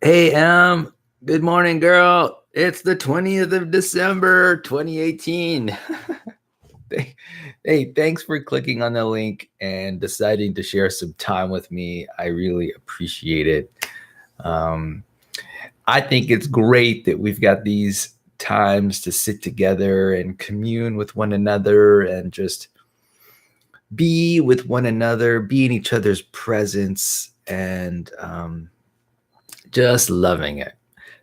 Hey, good morning, girl. It's the 20th of December, 2018. Hey, hey, thanks for clicking on the link and deciding to share some time with me. I really appreciate it. Um, I think it's great that we've got these times to sit together and commune with one another and just be with one another, be in each other's presence, and just loving it.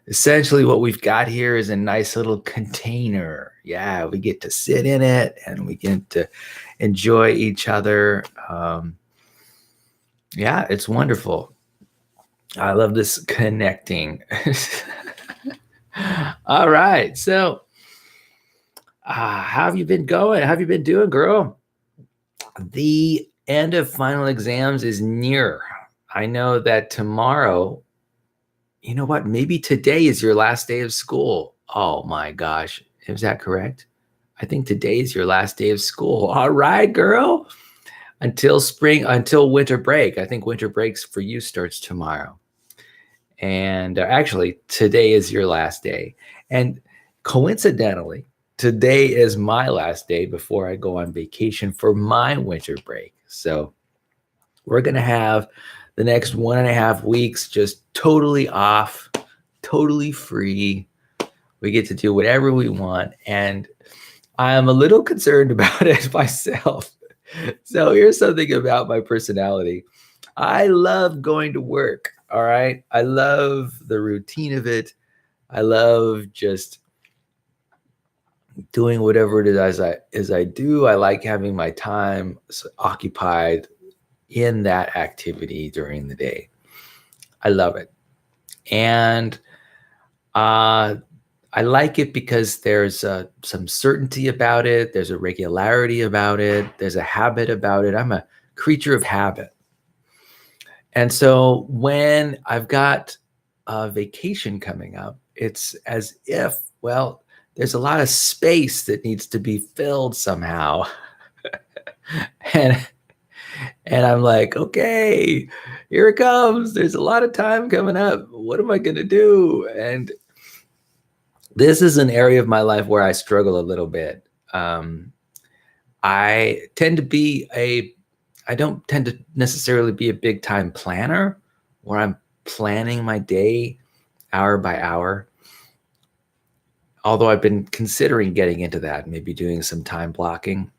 Essentially, what we've got here is a nice little container. Yeah, we get to sit in it and we get to enjoy each other. Yeah, it's wonderful. I love this connecting. All right. So, how have you been going? How have you been doing, girl? The end of final exams is near. I know that tomorrow, you know what? Maybe today is your last day of school. Oh my gosh. Is that correct? I think today is your last day of school. All right, girl. Until winter break. I think winter breaks for you starts tomorrow. And actually, today is your last day. And coincidentally, today is my last day before I go on vacation for my winter break. So we're going to have the next 1.5 weeks just totally off, totally free. We get to do whatever we want. And I'm a little concerned about it myself. So here's something about my personality. I love going to work. All right. I love the routine of it. I love just doing whatever it is as I do. I like having my time occupied in that activity during the day. I love it. And I like it because there's some certainty about it. There's a regularity about it. There's a habit about it. I'm a creature of habit. And so when I've got a vacation coming up, it's as if, well, there's a lot of space that needs to be filled somehow. and and I'm like, okay, here it comes. There's a lot of time coming up. What am I going to do? And this is an area of my life where I struggle a little bit. I tend to be I don't tend to necessarily be a big time planner where I'm planning my day hour by hour. Although I've been considering getting into that, maybe doing some time blocking.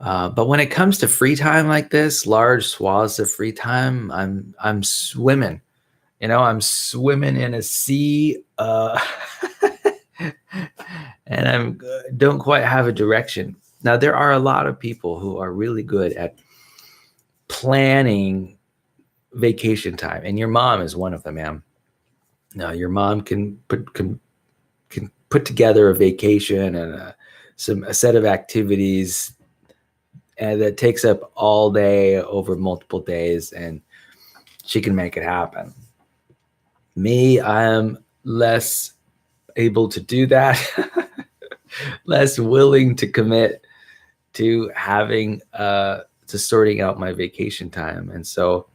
But when it comes to free time like this, large swaths of free time, I'm swimming. I'm swimming in a sea, and don't quite have a direction. Now, there are a lot of people who are really good at planning vacation time, and your mom is one of them, ma'am. Now, your mom can put together a vacation and a set of activities and that takes up all day over multiple days, and she can make it happen. Me, I am less able to do that, less willing to commit to having to sorting out my vacation time. And so,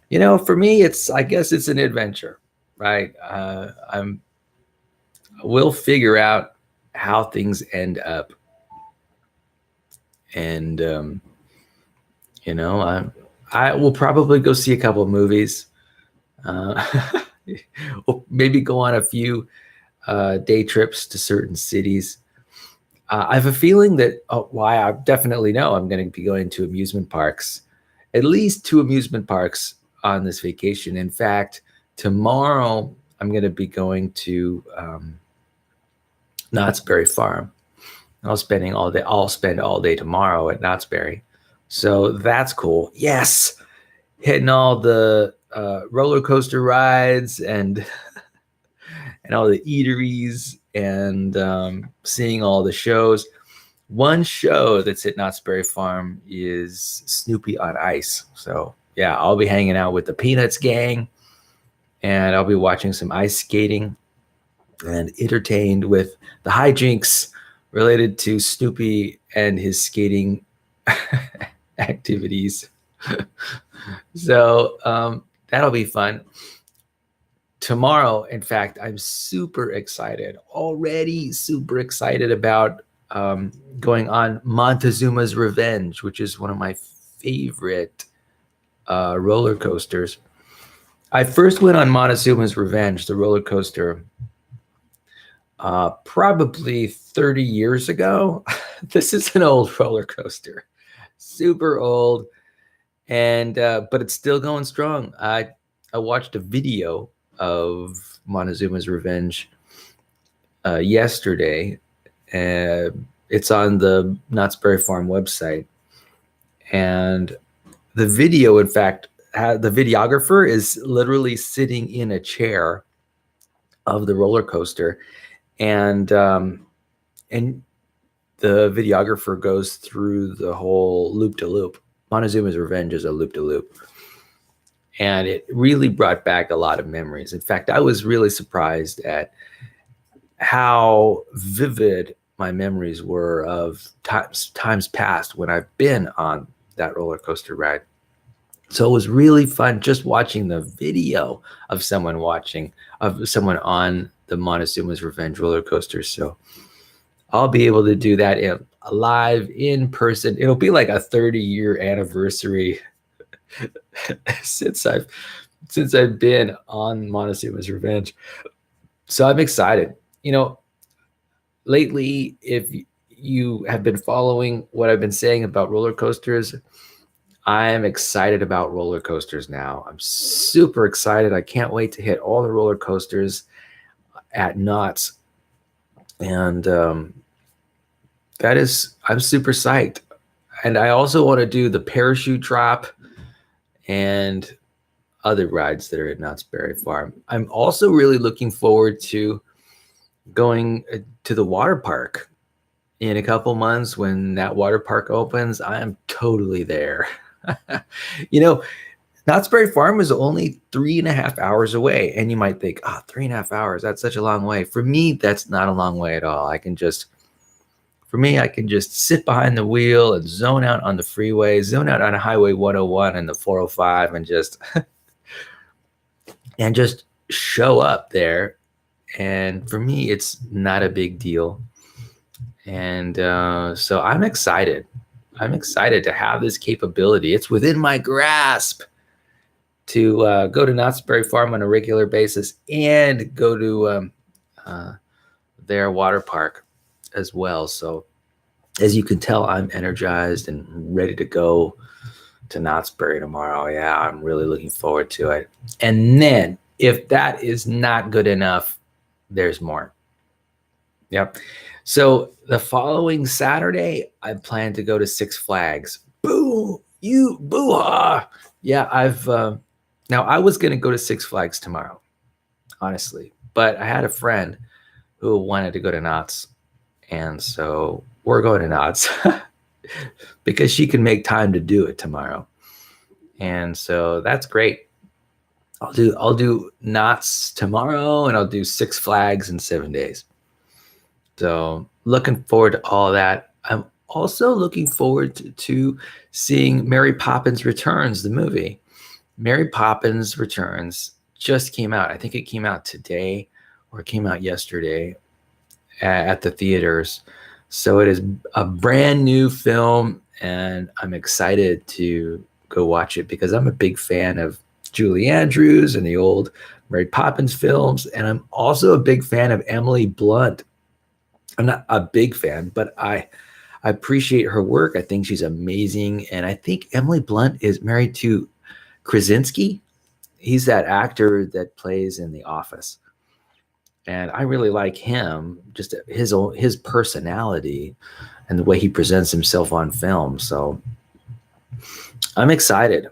for me, I guess it's an adventure, right? We'll figure out how things end up. And, I will probably go see a couple of movies. We'll maybe go on a few day trips to certain cities. I have a feeling that why I definitely know I'm going to be going to amusement parks, at least 2 amusement parks on this vacation. In fact, tomorrow I'm going to be going to Knott's Berry Farm. I'll spend all day tomorrow at Knott's Berry. So that's cool. Yes, hitting all the roller coaster rides and all the eateries and seeing all the shows. One show that's at Knott's Berry Farm is Snoopy on Ice. So yeah, I'll be hanging out with the Peanuts gang, and I'll be watching some ice skating and entertained with the hijinks related to Snoopy and his skating activities. So that'll be fun. Tomorrow, in fact, I'm super excited, already super excited about going on Montezuma's Revenge, which is one of my favorite roller coasters. I first went on Montezuma's Revenge, the roller coaster, probably 30 years ago. This is an old roller coaster, super old, and but it's still going strong. I watched a video of Montezuma's Revenge yesterday. It's on the Knott's Berry Farm website, and the video, in fact, the videographer is literally sitting in a chair of the roller coaster, and the videographer goes through the whole loop-de-loop. Montezuma's Revenge is a loop-de-loop. And it really brought back a lot of memories. In fact, I was really surprised at how vivid my memories were of times past when I've been on that roller coaster ride. So it was really fun just watching the video of someone on the Montezuma's Revenge roller coaster. So I'll be able to do that live in person. It'll be like a 30-year anniversary since I've been on Montezuma's Revenge. So I'm excited. Lately, if you have been following what I've been saying about roller coasters, I am excited about roller coasters now. I'm super excited. I can't wait to hit all the roller coasters at Knott's. And I'm super psyched. And I also want to do the parachute drop and other rides that are at Knott's Berry Farm. I'm also really looking forward to going to the water park in a couple months. When that water park opens, I am totally there. Knott's Berry Farm is only 3.5 hours away. And you might think, 3.5 hours, that's such a long way. For me, that's not a long way at all. I can just sit behind the wheel and zone out on the freeway, zone out on Highway 101 and the 405, and just show up there. And for me, it's not a big deal. And so I'm excited. I'm excited to have this capability. It's within my grasp to go to Knott's Berry Farm on a regular basis and go to their water park as well. So as you can tell, I'm energized and ready to go to Knott's Berry tomorrow. Yeah, I'm really looking forward to it. And then if that is not good enough, there's more. Yep. So the following Saturday, I plan to go to Six Flags. Boo-ha! Yeah, now I was going to go to Six Flags tomorrow, honestly, but I had a friend who wanted to go to Knott's, and so we're going to Knott's because she can make time to do it tomorrow, and so that's great. I'll do Knott's tomorrow, and I'll do Six Flags in 7 days. So looking forward to all that. I'm also looking forward to seeing Mary Poppins Returns, the movie. Mary Poppins Returns just came out. I think it came out today or it came out yesterday at the theaters. So it is a brand new film, and I'm excited to go watch it because I'm a big fan of Julie Andrews and the old Mary Poppins films. And I'm also a big fan of Emily Blunt. I'm not a big fan, but I appreciate her work. I think she's amazing. And I think Emily Blunt is married to Krasinski. He's that actor that plays in The Office. And I really like him, just his personality and the way he presents himself on film. So I'm excited.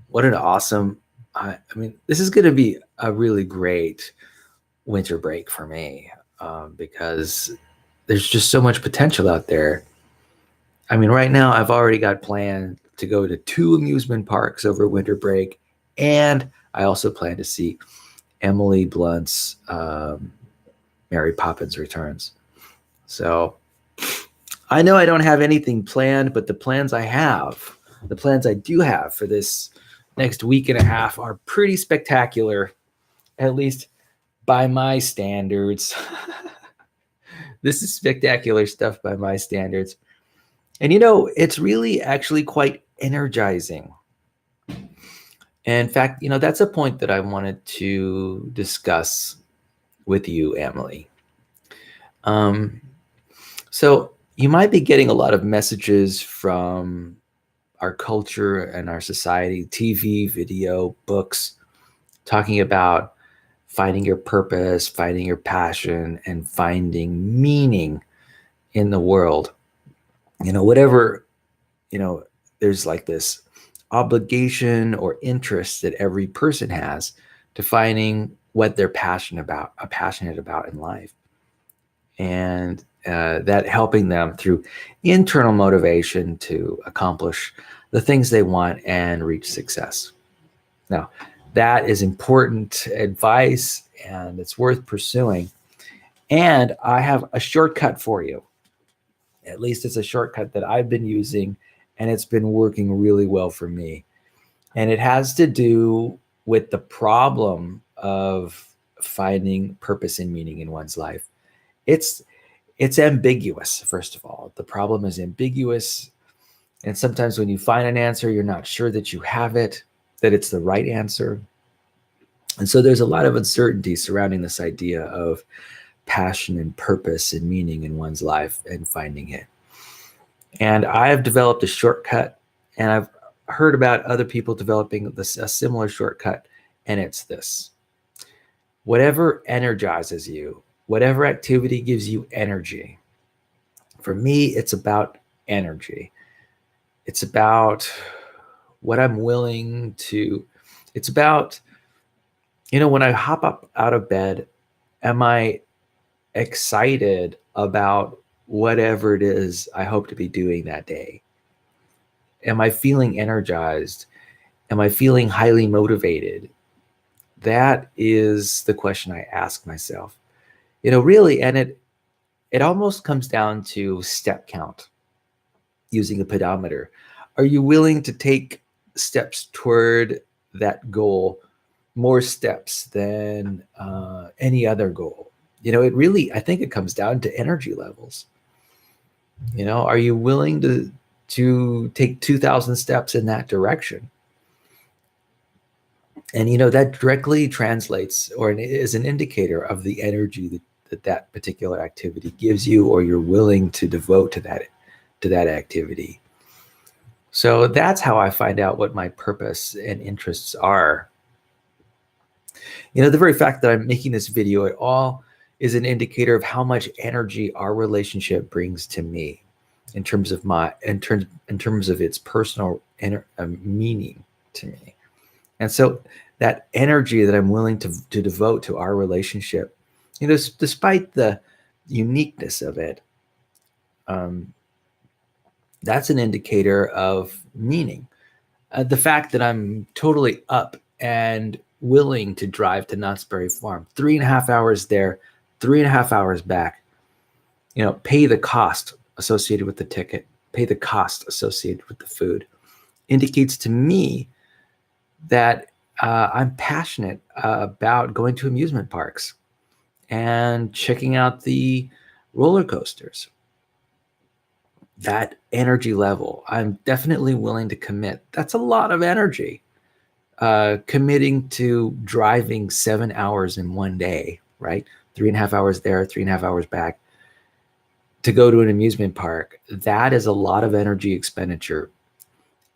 What an awesome, I mean, this is going to be a really great winter break for me because there's just so much potential out there. I mean, right now I've already got planned to go to 2 amusement parks over winter break. And I also plan to see Emily Blunt's Mary Poppins Returns. So I know I don't have anything planned, but the plans I do have for this next week and a half are pretty spectacular, at least by my standards. This is spectacular stuff by my standards. And it's really actually quite energizing. And in fact, that's a point that I wanted to discuss with you, Emily. So you might be getting a lot of messages from our culture and our society, TV, video, books, talking about finding your purpose, finding your passion, and finding meaning in the world. Whatever, there's like this obligation or interest that every person has to finding what they're passionate about in life. And that helping them through internal motivation to accomplish the things they want and reach success. Now, that is important advice and it's worth pursuing. And I have a shortcut for you. At least it's a shortcut that I've been using and it's been working really well for me. And it has to do with the problem of finding purpose and meaning in one's life. It's ambiguous, first of all. The problem is ambiguous. And sometimes when you find an answer, you're not sure that you have it, that it's the right answer. And so there's a lot of uncertainty surrounding this idea of passion and purpose and meaning in one's life and finding it. And I have developed a shortcut, and I've heard about other people developing a similar shortcut, and it's this. Whatever energizes you, whatever activity gives you energy. For me, it's about energy. It's about what I'm willing to, it's about, when I hop up out of bed, am I excited about whatever it is I hope to be doing that day? Am I feeling energized? Am I feeling highly motivated? That is the question I ask myself. Really, and it almost comes down to step count using a pedometer. Are you willing to take steps toward that goal, more steps than any other goal? It really, I think it comes down to energy levels. Are you willing to take 2,000 steps in that direction? And, that directly translates or is an indicator of the energy that particular activity gives you, or you're willing to devote to that activity. So that's how I find out what my purpose and interests are. The very fact that I'm making this video at all is an indicator of how much energy our relationship brings to me in terms of its personal meaning to me. And so that energy that I'm willing to devote to our relationship, despite the uniqueness of it, that's an indicator of meaning. The fact that I'm totally up and willing to drive to Knott's Berry Farm, 3.5 hours there, 3.5 hours back, pay the cost associated with the ticket, pay the cost associated with the food, indicates to me that I'm passionate about going to amusement parks and checking out the roller coasters. That energy level, I'm definitely willing to commit. That's a lot of energy. Committing to driving 7 hours in one day, right? 3.5 hours there, 3.5 hours back to go to an amusement park. That is a lot of energy expenditure.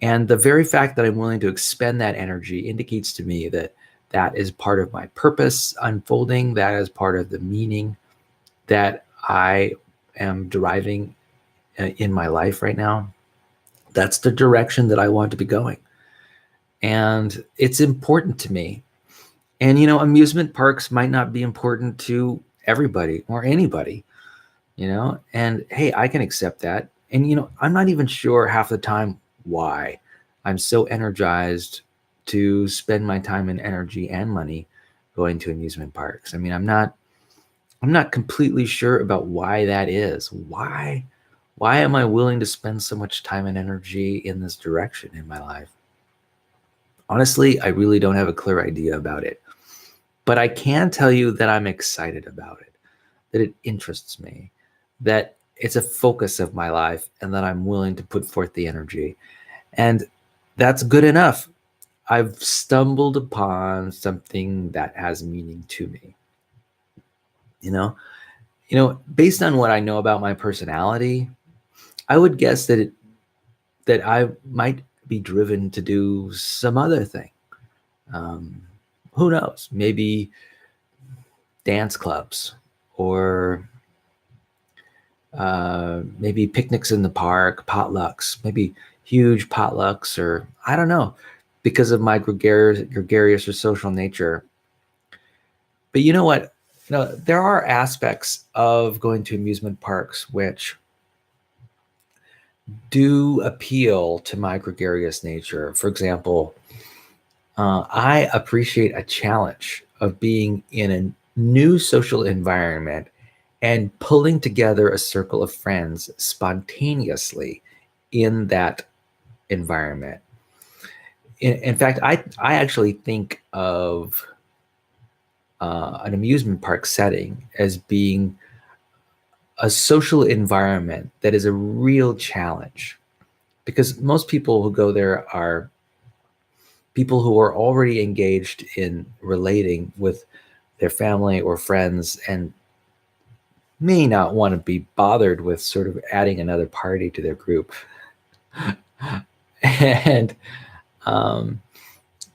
And the very fact that I'm willing to expend that energy indicates to me that that is part of my purpose unfolding. That is part of the meaning that I am deriving in my life right now. That's the direction that I want to be going. And it's important to me. And, amusement parks might not be important to everybody or anybody, and hey, I can accept that. And, I'm not even sure half the time why I'm so energized to spend my time and energy and money going to amusement parks. I mean, I'm not completely sure about why that is. Why am I willing to spend so much time and energy in this direction in my life? Honestly, I really don't have a clear idea about it. But I can tell you that I'm excited about it, that it interests me, that it's a focus of my life, and that I'm willing to put forth the energy. And that's good enough. I've stumbled upon something that has meaning to me. You know, based on what I know about my personality, I would guess that I might be driven to do some other thing. Um, who knows? Maybe dance clubs, or maybe picnics in the park, potlucks, maybe huge potlucks, or I don't know, because of my gregarious or social nature. But you know what? There are aspects of going to amusement parks which do appeal to my gregarious nature. For example, I appreciate a challenge of being in a new social environment and pulling together a circle of friends spontaneously in that environment. In fact, I actually think of an amusement park setting as being a social environment that is a real challenge, because most people who go there are people who are already engaged in relating with their family or friends and may not want to be bothered with sort of adding another party to their group. And um,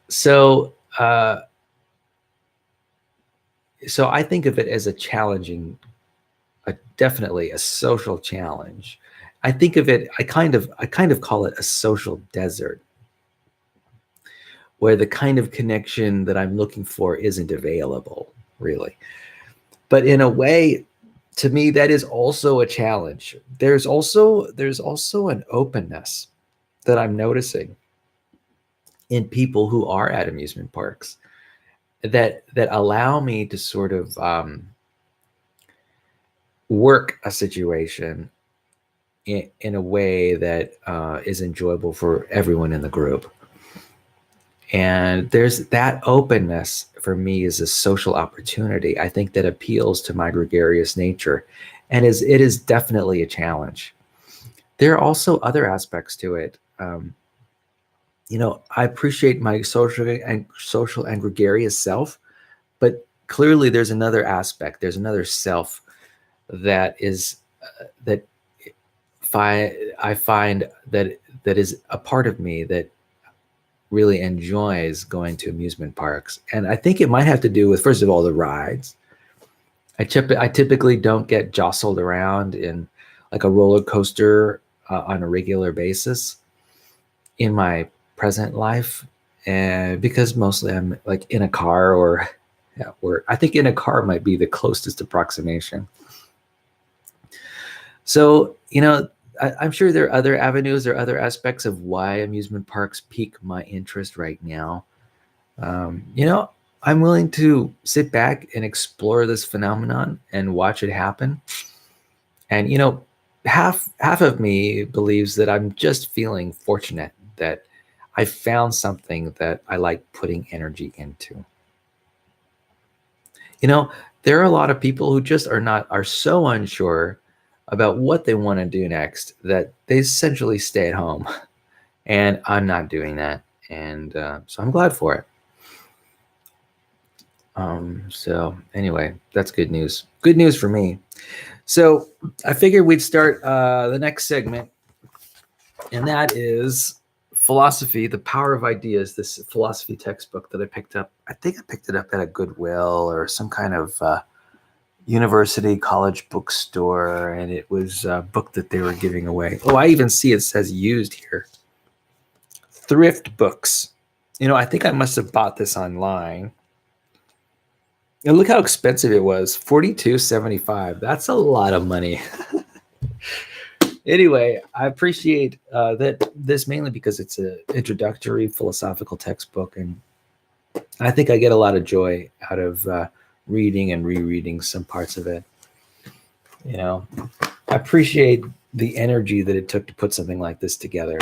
so uh, so I think of it as a challenging, definitely a social challenge. I think of it, I kind of call it a social desert, where the kind of connection that I'm looking for isn't available, really. But in a way, to me, that is also a challenge. There's also an openness that I'm noticing in people who are at amusement parks that allow me to sort of work a situation in a way that is enjoyable for everyone in the group. And there's that openness for me is a social opportunity. I think that appeals to my gregarious nature, and it is definitely a challenge. There are also other aspects to it. I appreciate my social and gregarious self, but clearly there's another aspect. There's another self that is that I find that is a part of me that really enjoys going to amusement parks. And I think it might have to do with, first of all, the rides. I typically don't get jostled around in like a roller coaster on a regular basis in my present life. And because mostly I'm like in a car or at work. I think in a car might be the closest approximation. So, I'm sure there are other avenues or other aspects of why amusement parks pique my interest right now. Um, you know, I'm willing to sit back and explore this phenomenon and watch it happen. And half of me believes that I'm just feeling fortunate that I found something that I like putting energy into. You know, there are a lot of people who just are so unsure about what they want to do next that they essentially stay at home. And I'm not doing that. And so I'm glad for it. So anyway, that's good news. Good news for me. So I figured we'd start the next segment, and that is philosophy, the power of ideas. This philosophy textbook that I picked up. I think I picked it up at a Goodwill or some kind of university college bookstore, and it was a book that they were giving away. Oh, I even see it says used here. Thrift books. I think I must have bought this online. And look how expensive it was, $42.75. That's a lot of money. Anyway, I appreciate that this mainly because it's an introductory philosophical textbook, and I think I get a lot of joy out of reading and rereading some parts of it. I appreciate the energy that it took to put something like this together.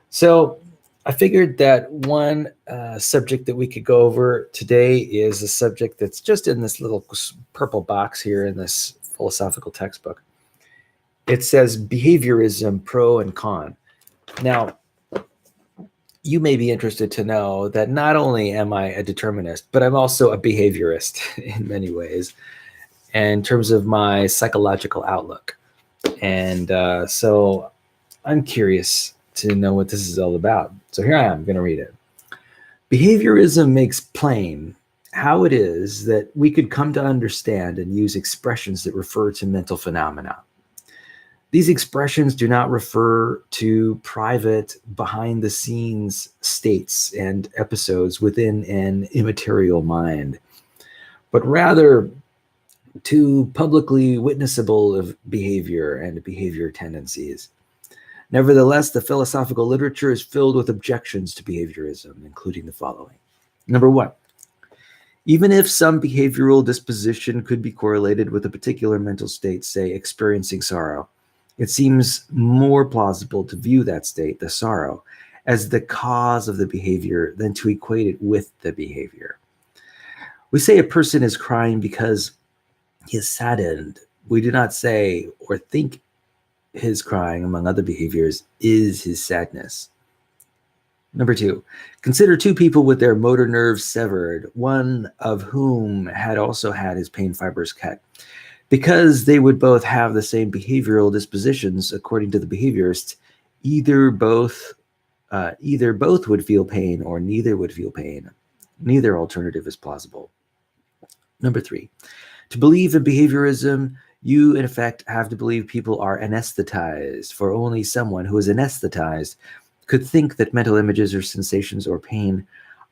So I figured that one subject that we could go over today is a subject that's just in this little purple box here in this philosophical textbook. It says behaviorism, pro and con. Now, you may be interested to know that not only am I a determinist, but I'm also a behaviorist in many ways, in terms of my psychological outlook. And so I'm curious to know what this is all about. So here I am going to read it. Behaviorism makes plain how it is that we could come to understand and use expressions that refer to mental phenomena. These expressions do not refer to private, behind the scenes states and episodes within an immaterial mind, but rather to publicly witnessable of behavior and behavior tendencies. Nevertheless, the philosophical literature is filled with objections to behaviorism, including the following. Number one, even if some behavioral disposition could be correlated with a particular mental state, say experiencing sorrow, it seems more plausible to view that state, the sorrow, as the cause of the behavior than to equate it with the behavior. We say a person is crying because he is saddened. We do not say or think his crying, among other behaviors, is his sadness. Number two, consider two people with their motor nerves severed, one of whom had also had his pain fibers cut. Because they would both have the same behavioral dispositions, according to the behaviorist, either both would feel pain or neither would feel pain. Neither alternative is plausible. Number three, to believe in behaviorism, you in effect have to believe people are anesthetized, for only someone who is anesthetized could think that mental images or sensations or pain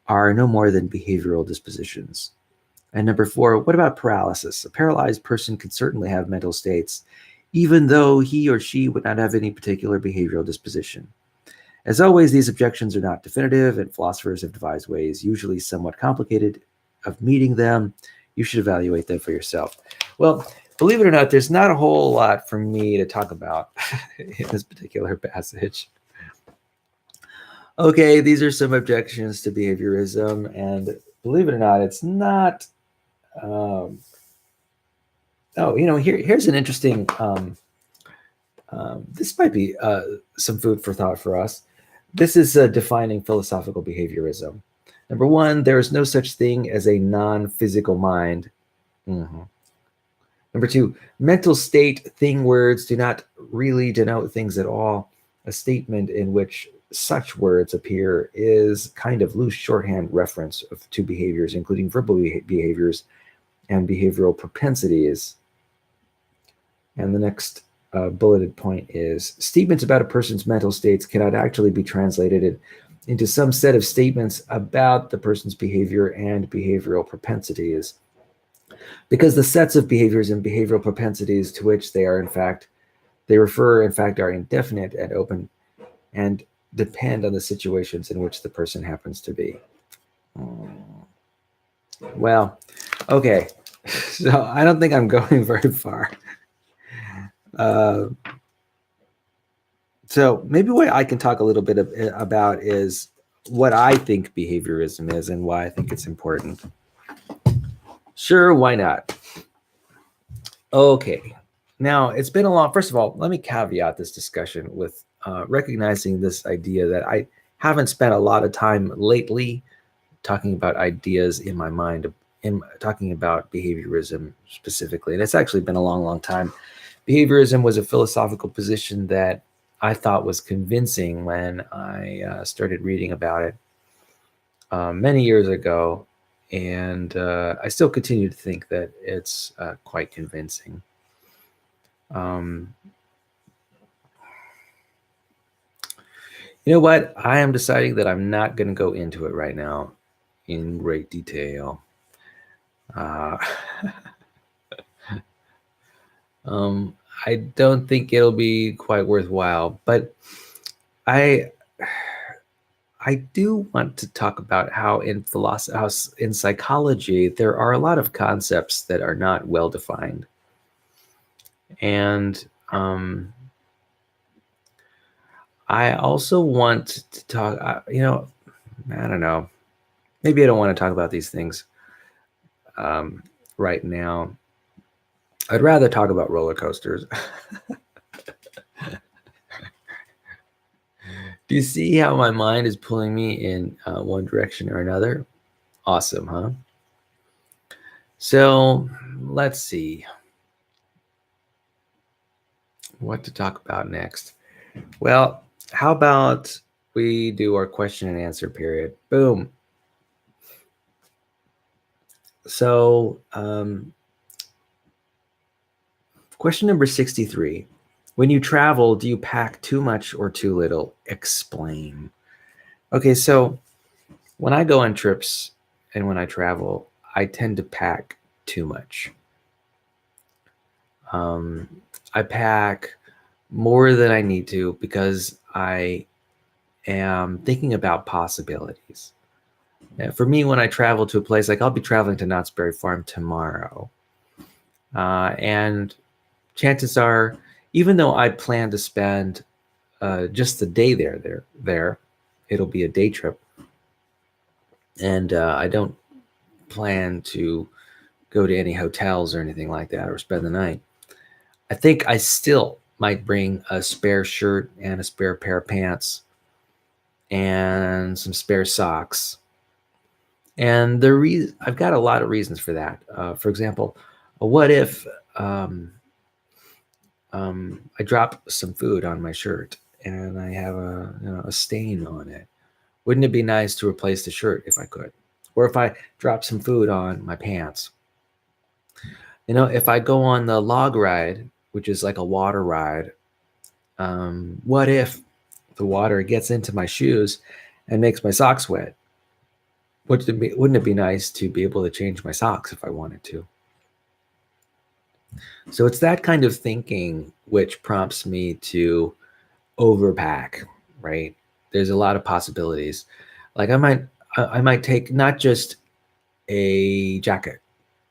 are no more than behavioral dispositions. And number four, what about paralysis? A paralyzed person could certainly have mental states, even though he or she would not have any particular behavioral disposition. As always, these objections are not definitive, and philosophers have devised ways, usually somewhat complicated, of meeting them. You should evaluate them for yourself. Well, believe it or not, there's not a whole lot for me to talk about in this particular passage. Okay, these are some objections to behaviorism, and believe it or not, it's not here's an interesting, this might be some food for thought for us. This is defining philosophical behaviorism. Number one, there is no such thing as a non-physical mind. Mm-hmm. Number two, mental state thing words do not really denote things at all. A statement in which such words appear is kind of loose shorthand reference to behaviors, including verbal behaviors and behavioral propensities. And the next bulleted point is statements about a person's mental states cannot actually be translated into some set of statements about the person's behavior and behavioral propensities, because the sets of behaviors and behavioral propensities to which they refer are indefinite and open and depend on the situations in which the person happens to be. Well, okay. So I don't think I'm going very far. So maybe what I can talk a little bit about is what I think behaviorism is and why I think it's important. Sure, why not? Okay. Now, it's been a long, first of all, let me caveat this discussion with recognizing this idea that I haven't spent a lot of time lately talking about ideas in my mind, in talking about behaviorism specifically. And it's actually been a long, long time. Behaviorism was a philosophical position that I thought was convincing when I started reading about it many years ago. And I still continue to think that it's quite convincing. You know what? I am deciding that I'm not going to go into it right now in great detail. I don't think it'll be quite worthwhile, but I do want to talk about how in philosophy, how in psychology, there are a lot of concepts that are not well defined, and I also want to talk, I don't know. Maybe I don't want to talk about these things right now. I'd rather talk about roller coasters. Do you see how my mind is pulling me in one direction or another? Awesome, huh? So let's see what to talk about next. Well, how about we do our question and answer period? Boom. So, question number 63. When you travel, do you pack too much or too little? Explain. Okay, so when I go on trips and when I travel, I tend to pack too much. I pack more than I need to because I am thinking about possibilities. For me, when I travel to a place, like I'll be traveling to Knott's Berry Farm tomorrow, and chances are, even though I plan to spend just the day there, it'll be a day trip, and I don't plan to go to any hotels or anything like that or spend the night. I think I still might bring a spare shirt and a spare pair of pants and some spare socks. And I've got a lot of reasons for that. For example, what if I drop some food on my shirt and I have a stain on it? Wouldn't it be nice to replace the shirt if I could? Or if I drop some food on my pants? If I go on the log ride, which is like a water ride, what if the water gets into my shoes and makes my socks wet? Wouldn't it be nice to be able to change my socks if I wanted to? So it's that kind of thinking which prompts me to overpack, right? There's a lot of possibilities. Like I might take not just a jacket,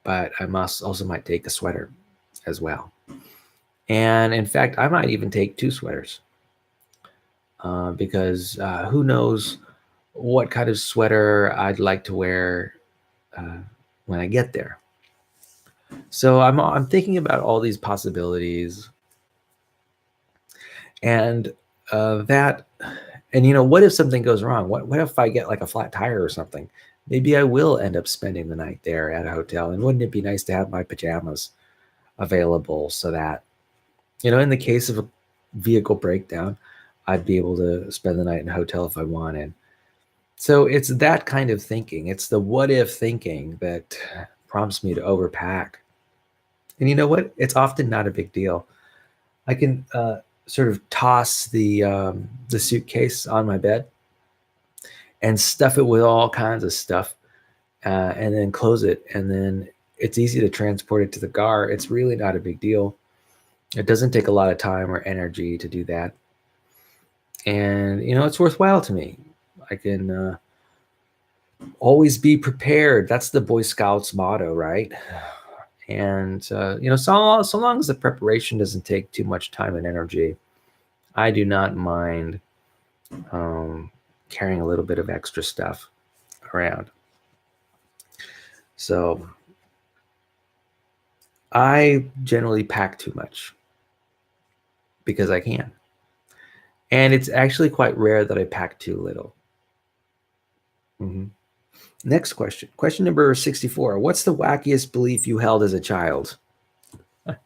but I also might take a sweater as well. And in fact, I might even take two sweaters because who knows what kind of sweater I'd like to wear when I get there. So I'm thinking about all these possibilities, and what if something goes wrong? What if I get like a flat tire or something? Maybe I will end up spending the night there at a hotel. And wouldn't it be nice to have my pajamas available so that, in the case of a vehicle breakdown, I'd be able to spend the night in a hotel if I wanted. So it's that kind of thinking. It's the what if thinking that prompts me to overpack. And you know what? It's often not a big deal. I can sort of toss the suitcase on my bed and stuff it with all kinds of stuff, and then close it, and then it's easy to transport it to the car. It's really not a big deal. It doesn't take a lot of time or energy to do that, and it's worthwhile to me. I can always be prepared. That's the Boy Scouts motto, right? And so long as the preparation doesn't take too much time and energy, I do not mind carrying a little bit of extra stuff around. So I generally pack too much because I can. And it's actually quite rare that I pack too little. Mm-hmm. Next question. Question number 64. What's the wackiest belief you held as a child? The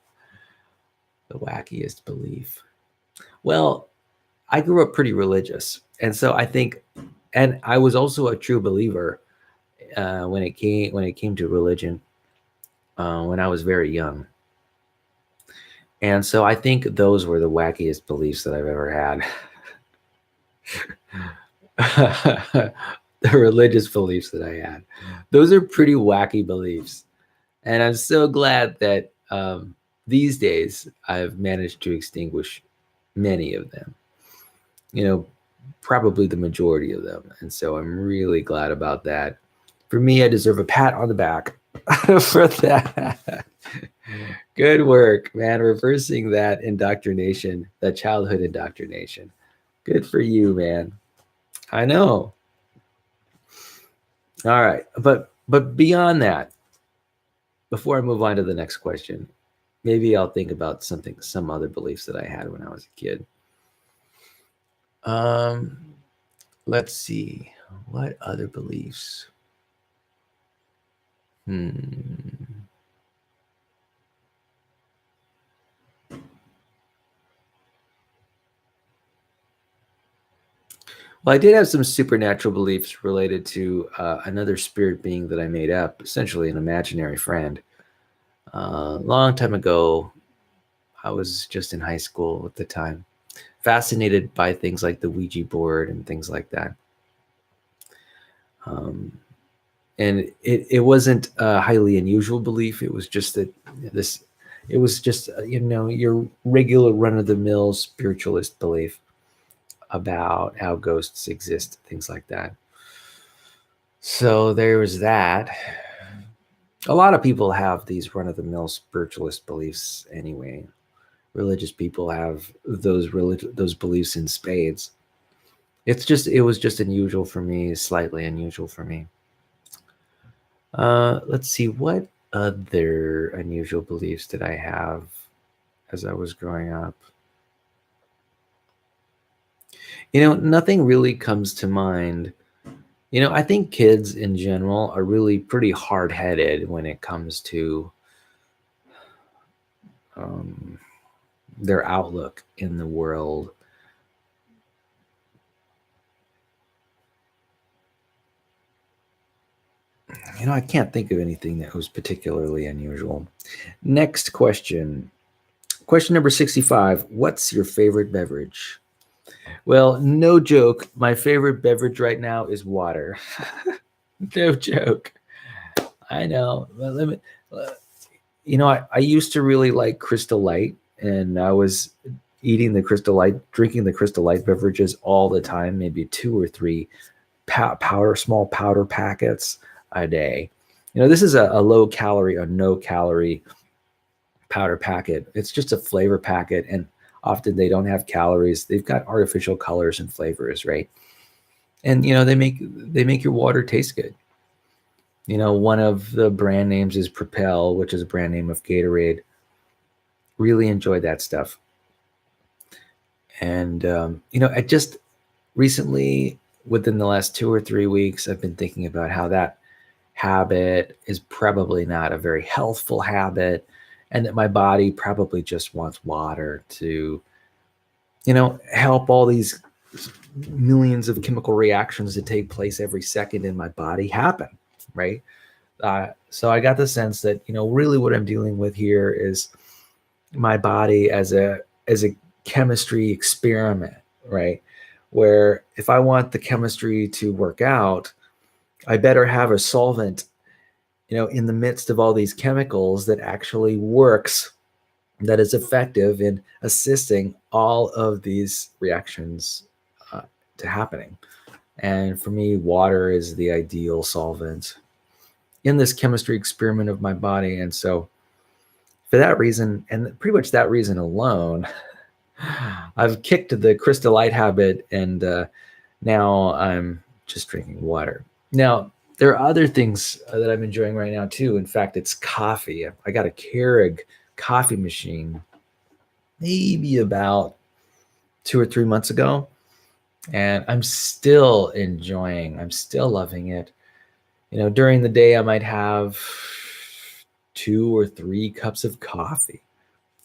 wackiest belief. Well, I grew up pretty religious. And so I think, and I was also a true believer when it came to religion when I was very young. And so I think those were the wackiest beliefs that I've ever had. The religious beliefs that I had. Those are pretty wacky beliefs. And I'm so glad that these days I've managed to extinguish many of them, probably the majority of them. And so I'm really glad about that. For me, I deserve a pat on the back for that. Good work, man. Reversing that indoctrination, that childhood indoctrination. Good for you, man. I know. All right. But beyond that, before I move on to the next question, maybe I'll think about some other beliefs that I had when I was a kid. Um, let's see. What other beliefs? Hmm. Well, I did have some supernatural beliefs related to another spirit being that I made up, essentially an imaginary friend. Long time ago, I was just in high school at the time, fascinated by things like the Ouija board and things like that. Um, and it wasn't a highly unusual belief. It was just that this, it was just, your regular run of the mill spiritualist belief about how ghosts exist, things like that. So there was that. A lot of people have these run of the mill spiritualist beliefs anyway. Religious people have those beliefs in spades. It was just unusual for me, slightly unusual for me. Let's see, what other unusual beliefs did I have as I was growing up? Nothing really comes to mind. I think kids in general are really pretty hard-headed when it comes to um, their outlook in the world. I can't think of anything that was particularly unusual. Next question. Question number 65. What's your favorite beverage? Well, no joke. My favorite beverage right now is water. No joke. I know. Well, uh, I used to really like Crystal Light, and I was eating the Crystal Light, drinking the Crystal Light beverages all the time, maybe two or three small powder packets a day. This is a low calorie or no calorie powder packet. It's just a flavor packet, and often they don't have calories. They've got artificial colors and flavors, right? And they make your water taste good. One of the brand names is Propel, which is a brand name of Gatorade. Really enjoy that stuff. And I just recently, within the last 2 or 3 weeks, I've been thinking about how that habit is probably not a very healthful habit, and that my body probably just wants water to help all these millions of chemical reactions that take place every second in my body happen, right? So I got the sense that really what I'm dealing with here is my body as a chemistry experiment, right? Where if I want the chemistry to work out, I better have a solvent in the midst of all these chemicals that actually works, that is effective in assisting all of these reactions to happening. And for me, water is the ideal solvent in this chemistry experiment of my body. And so, for that reason, and pretty much that reason alone, I've kicked the Crystal Light habit, and now I'm just drinking water. Now, there are other things that I'm enjoying right now too. In fact, it's coffee. I got a Keurig coffee machine maybe about 2 or 3 months ago, and I'm still loving it. During the day, I might have 2 or 3 cups of coffee,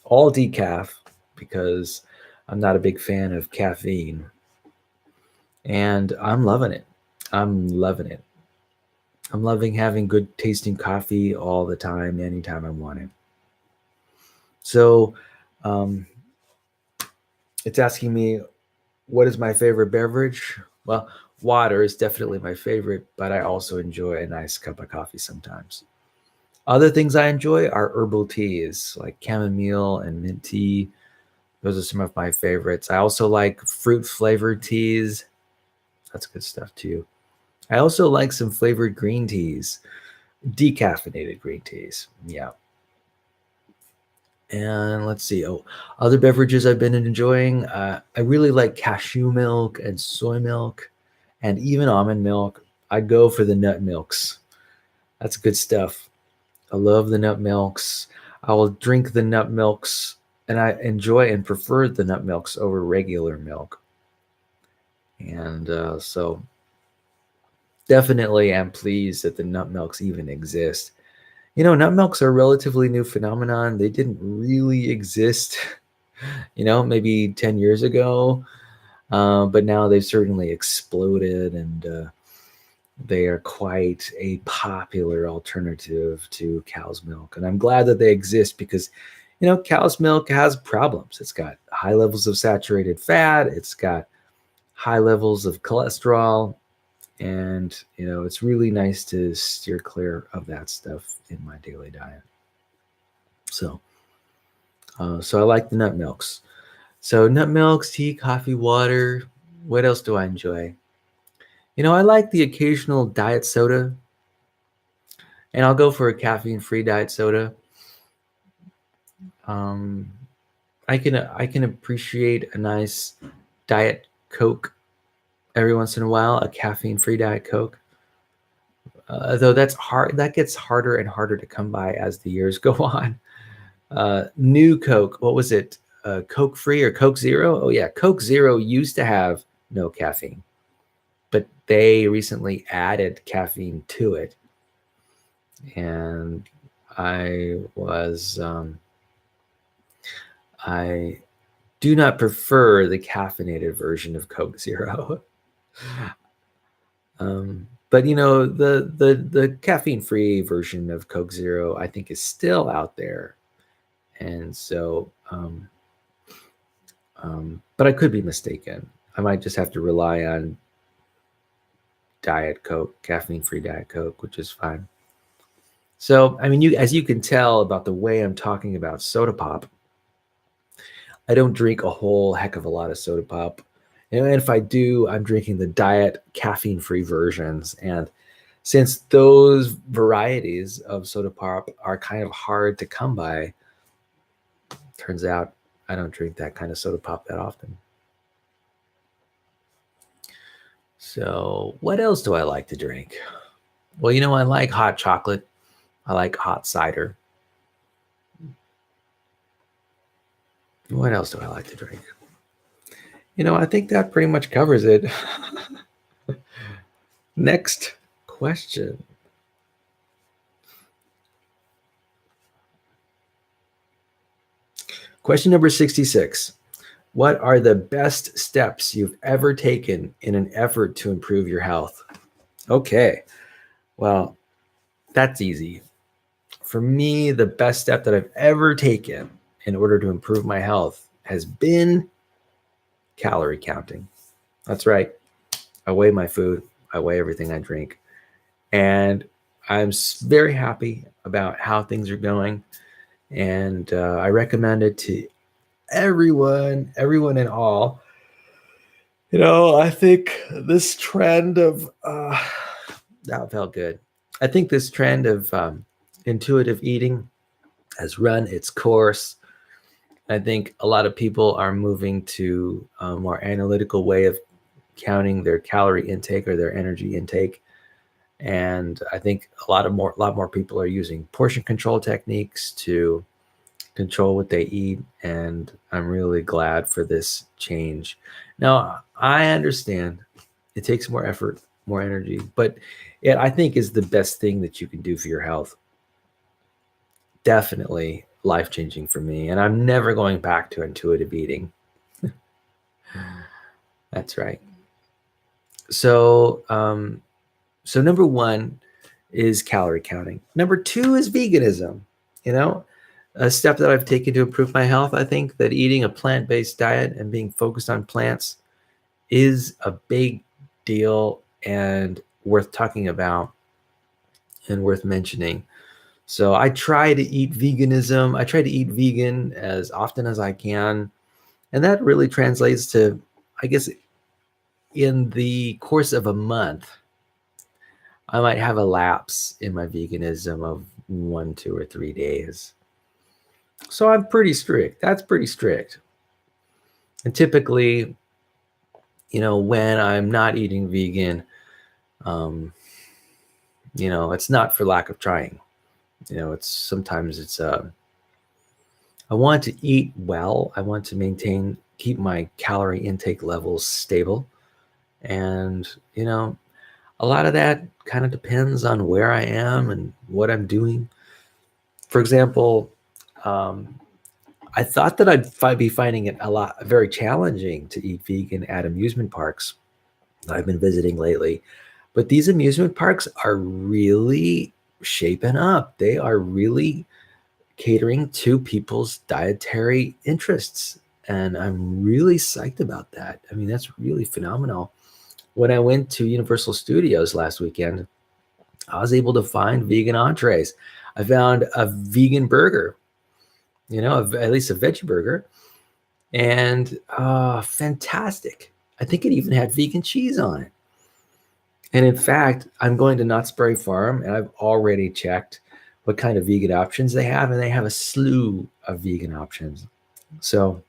all decaf, because I'm not a big fan of caffeine. And I'm loving it. I'm loving it. I'm loving having good tasting coffee all the time, anytime I want it. So it's asking me, what is my favorite beverage? Well, water is definitely my favorite, but I also enjoy a nice cup of coffee sometimes. Other things I enjoy are herbal teas like chamomile and mint tea. Those are some of my favorites. I also like fruit flavored teas. That's good stuff too. I also like some flavored green teas, decaffeinated green teas. Yeah. And let's see. Oh, other beverages I've been enjoying. I really like cashew milk and soy milk and even almond milk. I go for the nut milks. That's good stuff. I love the nut milks. I will drink the nut milks, and I enjoy and prefer the nut milks over regular milk. And so definitely am pleased that the nut milks even exist. Nut milks are a relatively new phenomenon. They didn't really exist, maybe 10 years ago, but now they've certainly exploded, and they are quite a popular alternative to cow's milk. And I'm glad that they exist because, cow's milk has problems. It's got high levels of saturated fat, it's got high levels of cholesterol, and, it's really nice to steer clear of that stuff in my daily diet. So I like the nut milks. So nut milks, tea, coffee, water. What else do I enjoy? I like the occasional diet soda, and I'll go for a caffeine-free diet soda. Um, I can appreciate a nice diet Coke every once in a while, a caffeine-free diet Coke. Though that's hard. That gets harder and harder to come by as the years go on. New Coke, what was it? Coke free or Coke Zero? Oh yeah, Coke Zero used to have no caffeine, but they recently added caffeine to it, and I do not prefer the caffeinated version of Coke Zero. But the caffeine free version of Coke Zero I think is still out there, and so but I could be mistaken. I might just have to rely on Diet Coke, caffeine-free Diet Coke, which is fine. So, I mean, as you can tell about the way I'm talking about soda pop, I don't drink a whole heck of a lot of soda pop. And if I do, I'm drinking the diet caffeine-free versions. And since those varieties of soda pop are kind of hard to come by, turns out I don't drink that kind of soda pop that often. So, what else do I like to drink? Well, I like hot chocolate. I like hot cider. What else do I like to drink? I think that pretty much covers it. Next question. Question number 66. What are the best steps you've ever taken in an effort to improve your health? Okay. Well, that's easy. For me, the best step that I've ever taken in order to improve my health has been calorie counting. That's right. I weigh my food, I weigh everything I drink. And I'm very happy about how things are going. And I recommend it to everyone and all. I think this trend of, that felt good. I think this trend of intuitive eating has run its course. I think a lot of people are moving to a more analytical way of counting their calorie intake or their energy intake. And I think a lot more people are using portion control techniques to control what they eat. And I'm really glad for this change. Now, I understand it takes more effort, more energy, but it, I think, is the best thing that you can do for your health. Definitely life-changing for me. And I'm never going back to intuitive eating. That's right. So, so number one is calorie counting. Number two is veganism. A step that I've taken to improve my health. I think that eating a plant-based diet and being focused on plants is a big deal and worth talking about and worth mentioning. So I try to eat veganism. I try to eat vegan as often as I can. And that really translates to, I guess, in the course of a month, I might have a lapse in my veganism of 1, 2, or 3 days. So I'm pretty strict. That's pretty strict. And typically, when I'm not eating vegan, um, it's not for lack of trying. It's sometimes I want to eat well. I want to keep my calorie intake levels stable. And, a lot of that kind of depends on where I am and what I'm doing. For example, um, I thought that I'd be finding it very challenging to eat vegan at amusement parks that I've been visiting lately. But these amusement parks are really shaping up. They are really catering to people's dietary interests. And I'm really psyched about that. I mean, that's really phenomenal. When I went to Universal Studios last weekend, I was able to find vegan entrees. I found a vegan burger, at least a veggie burger, and fantastic. I think it even had vegan cheese on it. And in fact, I'm going to Knott's Berry Farm, and I've already checked what kind of vegan options they have, and they have a slew of vegan options. So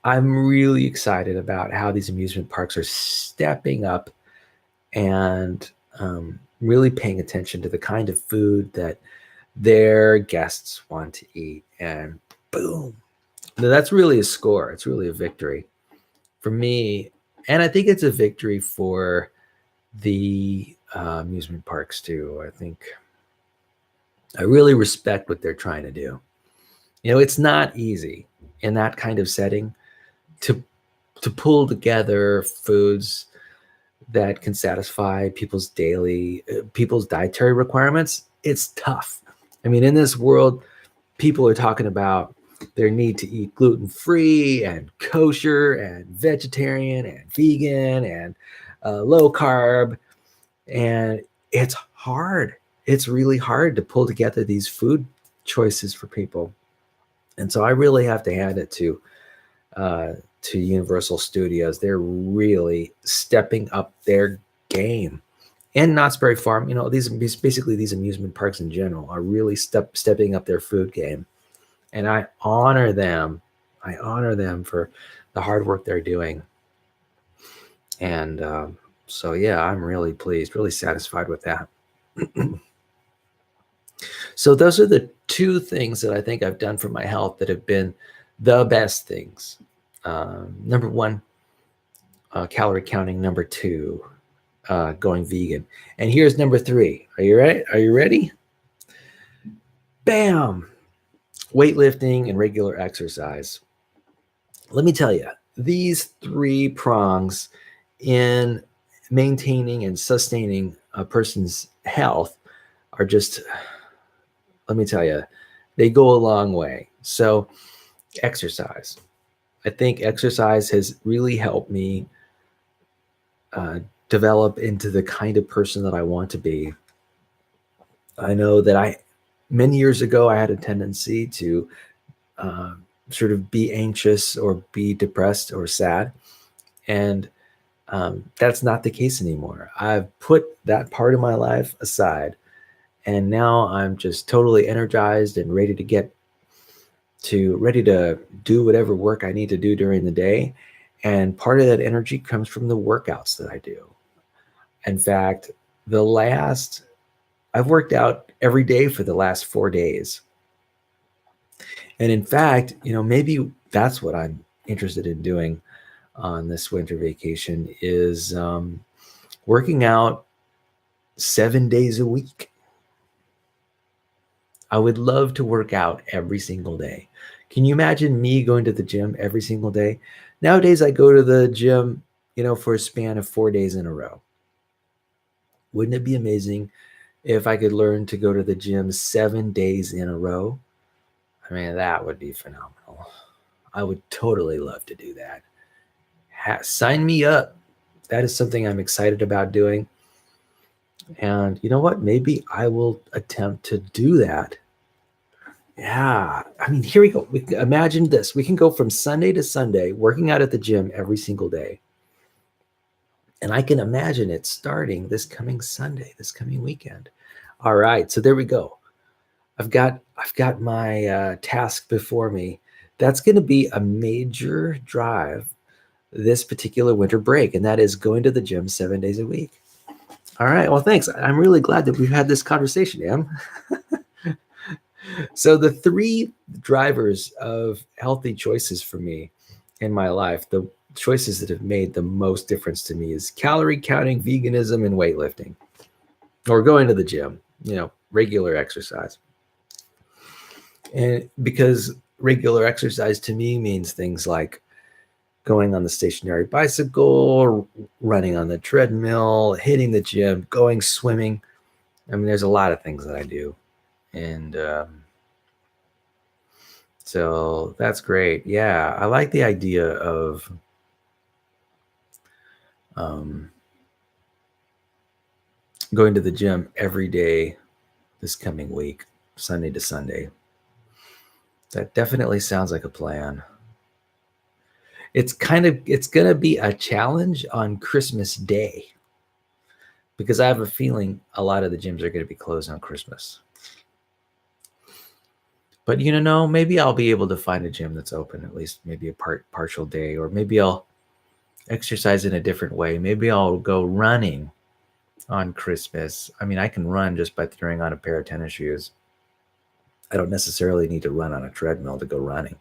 I'm really excited about how these amusement parks are stepping up and really paying attention to the kind of food that their guests want to eat. And boom, now, that's really a score. It's really a victory for me. And I think it's a victory for the amusement parks too. I really respect what they're trying to do. It's not easy in that kind of setting to pull together foods that can satisfy people's dietary requirements. It's tough. I mean, in this world, people are talking about their need to eat gluten-free and kosher and vegetarian and vegan and low carb. And it's hard. It's really hard to pull together these food choices for people. And so I really have to hand it to Universal Studios. They're really stepping up their game. And Knott's Berry Farm, these amusement parks in general are really stepping up their food game. And I honor them. I honor them for the hard work they're doing. And so, yeah, I'm really pleased, really satisfied with that. So those are the two things that I think I've done for my health that have been the best things. Number one, calorie counting. Number two, going vegan. And here's number three. Are you ready? Are you ready? Bam! Weightlifting and regular exercise. Let me tell you, these three prongs in maintaining and sustaining a person's health are just, let me tell you, they go a long way. So, exercise. I think exercise has really helped me develop into the kind of person that I want to be. I know that many years ago, I had a tendency to sort of be anxious or be depressed or sad. And that's not the case anymore. I've put that part of my life aside. And now I'm just totally energized and ready to do whatever work I need to do during the day. And part of that energy comes from the workouts that I do. In fact, I've worked out every day for the last 4 days. And in fact, maybe that's what I'm interested in doing on this winter vacation is working out 7 days a week. I would love to work out every single day. Can you imagine me going to the gym every single day? Nowadays, I go to the gym, for a span of 4 days in a row. Wouldn't it be amazing if I could learn to go to the gym 7 days in a row? I mean, that would be phenomenal. I would totally love to do that. Sign me up. That is something I'm excited about doing. And you know what? Maybe I will attempt to do that. Yeah. I mean, here we go. Imagine this. We can go from Sunday to Sunday working out at the gym every single day. And I can imagine it starting this coming Sunday, this coming weekend. All right. So there we go. I've got my task before me. That's going to be a major drive this particular winter break, and that is going to the gym 7 days a week. All right. Well, thanks. I'm really glad that we've had this conversation, Em. So the three drivers of healthy choices for me in my life, the choices that have made the most difference to me is calorie counting, veganism, and weightlifting, or going to the gym, regular exercise. And because regular exercise to me means things like going on the stationary bicycle, running on the treadmill, hitting the gym, going swimming. I mean, there's a lot of things that I do. And so that's great. Yeah, I like the idea of going to the gym every day this coming week, Sunday to Sunday. That definitely sounds like a plan. It's going to be a challenge on Christmas Day because I have a feeling a lot of the gyms are going to be closed on Christmas. But maybe I'll be able to find a gym that's open at least maybe a partial day, or maybe I'll exercise in a different way. Maybe I'll go running on Christmas. I mean, I can run just by throwing on a pair of tennis shoes. I don't necessarily need to run on a treadmill to go running.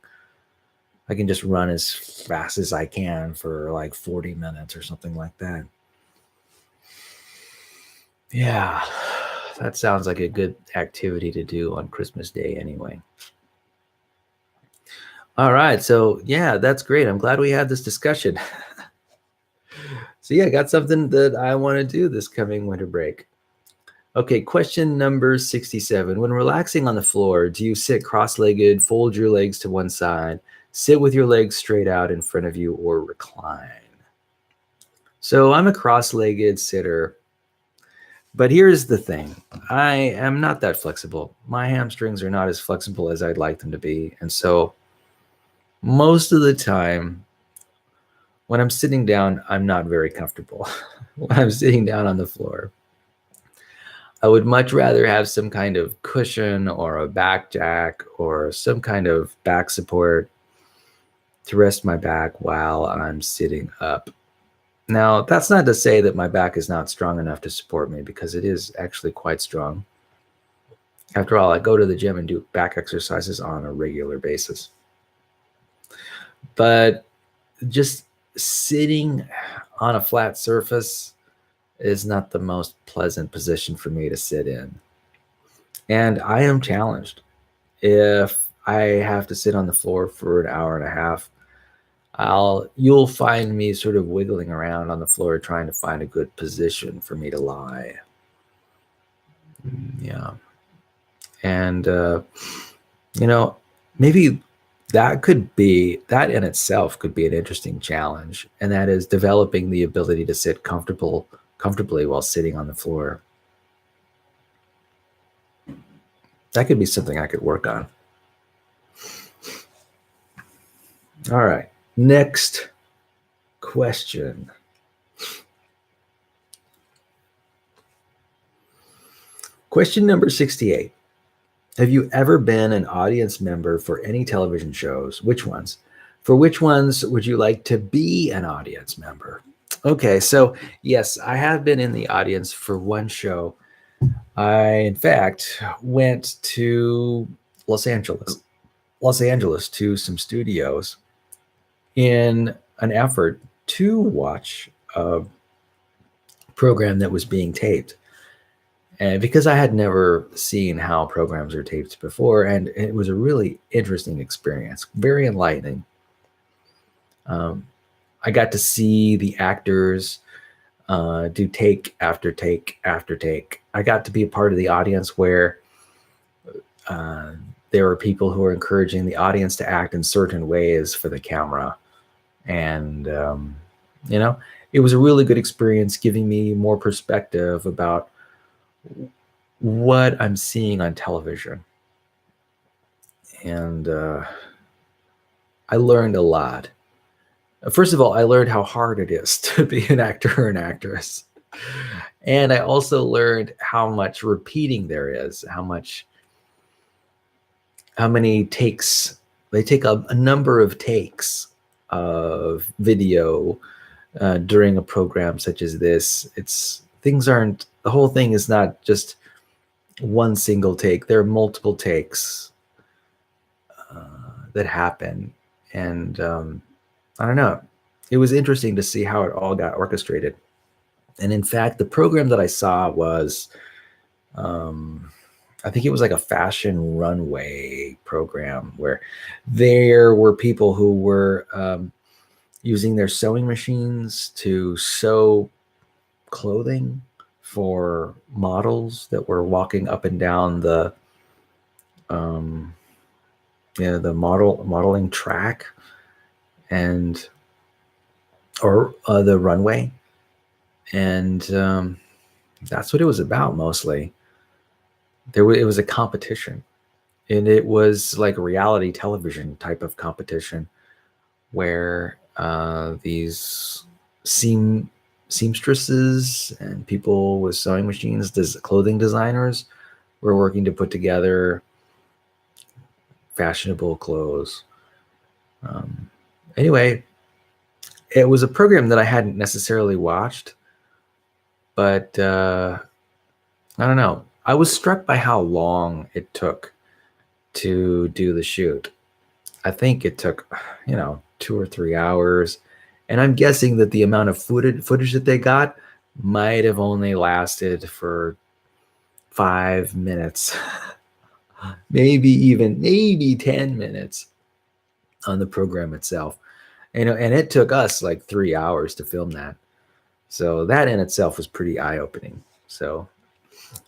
I can just run as fast as I can for like 40 minutes or something like that. Yeah, that sounds like a good activity to do on Christmas Day anyway. All right. So, yeah, that's great. I'm glad we had this discussion. So, yeah, I got something that I want to do this coming winter break. Okay, question number 67. When relaxing on the floor, do you sit cross-legged, fold your legs to one side, sit with your legs straight out in front of you, or recline? So I'm a cross-legged sitter, but here's the thing. I am not that flexible. My hamstrings are not as flexible as I'd like them to be. And so most of the time, when I'm sitting down, I'm not very comfortable when I'm sitting down on the floor. I would much rather have some kind of cushion or a back jack or some kind of back support to rest my back while I'm sitting up. Now, that's not to say that my back is not strong enough to support me, because it is actually quite strong. After all, I go to the gym and do back exercises on a regular basis. But just sitting on a flat surface is not the most pleasant position for me to sit in. And I am challenged. If I have to sit on the floor for an hour and a half, you'll find me sort of wiggling around on the floor trying to find a good position for me to lie. Yeah. And maybe that in itself could be an interesting challenge, and that is developing the ability to sit comfortably while sitting on the floor. That could be something I could work on. All right. Next question. Question number 68. Have you ever been an audience member for any television shows? Which ones? For which ones would you like to be an audience member? Okay, so yes, I have been in the audience for one show. I, in fact, went to Los Angeles to some studios in an effort to watch a program that was being taped. And because I had never seen how programs are taped before, and it was a really interesting experience, very enlightening. I got to see the actors do take after take after take. I got to be a part of the audience where there were people who were encouraging the audience to act in certain ways for the camera. And, it was a really good experience, giving me more perspective about what I'm seeing on television. And I learned a lot. First of all, I learned how hard it is to be an actor or an actress. And I also learned how much repeating there is, how much how many takes they take a number of takes of video during a program such as this. The whole thing is not just one single take. There are multiple takes that happen, and I don't know. It was interesting to see how it all got orchestrated. And in fact, the program that I saw was, I think it was like a fashion runway program where there were people who were using their sewing machines to sew clothing for models that were walking up and down the modeling track and or the runway, and that's what it was about mostly. It was a competition, and it was like a reality television type of competition where these seamstresses and people with sewing machines, clothing designers, were working to put together fashionable clothes. Anyway, it was a program that I hadn't necessarily watched, but I don't know. I was struck by how long it took to do the shoot. I think it took, 2 or 3 hours. And I'm guessing that the amount of footage that they got might have only lasted for 5 minutes, maybe 10 minutes on the program itself. And it took us like 3 hours to film that. So that in itself was pretty eye-opening. So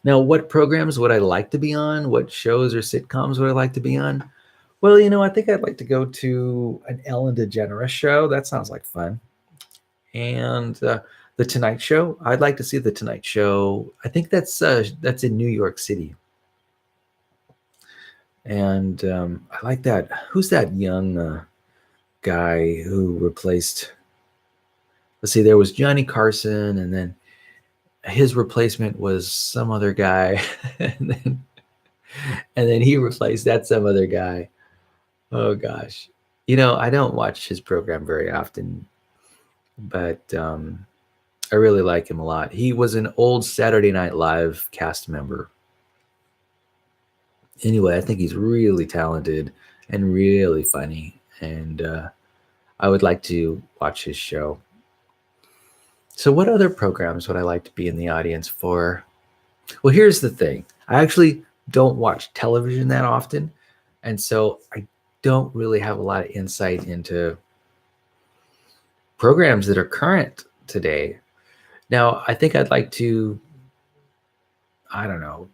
now, what programs would I like to be on? What shows or sitcoms would I like to be on? Well, I think I'd like to go to an Ellen DeGeneres show. That sounds like fun. And the Tonight Show. I'd like to see the Tonight Show. I think that's in New York City. And I like that. Who's that young guy who replaced? Let's see. There was Johnny Carson, and then his replacement was some other guy, and then he replaced that some other guy. Oh gosh, I don't watch his program very often, but I really like him a lot. He was an old Saturday Night Live cast member. Anyway, I think he's really talented and really funny, and I would like to watch his show. So what other programs would I like to be in the audience for? Well, here's the thing. I actually don't watch television that often, and so I don't really have a lot of insight into programs that are current today. Now, I think I'd like to, I don't know.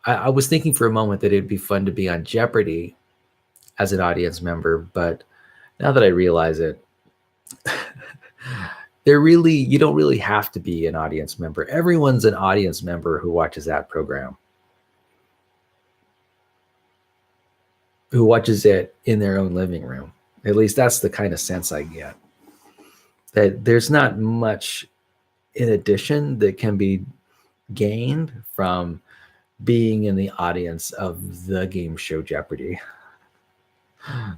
I was thinking for a moment that it'd be fun to be on Jeopardy as an audience member, but now that I realize it, you don't really have to be an audience member. Everyone's an audience member who watches that program, who watches it in their own living room. At least that's the kind of sense I get. That there's not much in addition that can be gained from being in the audience of the game show Jeopardy.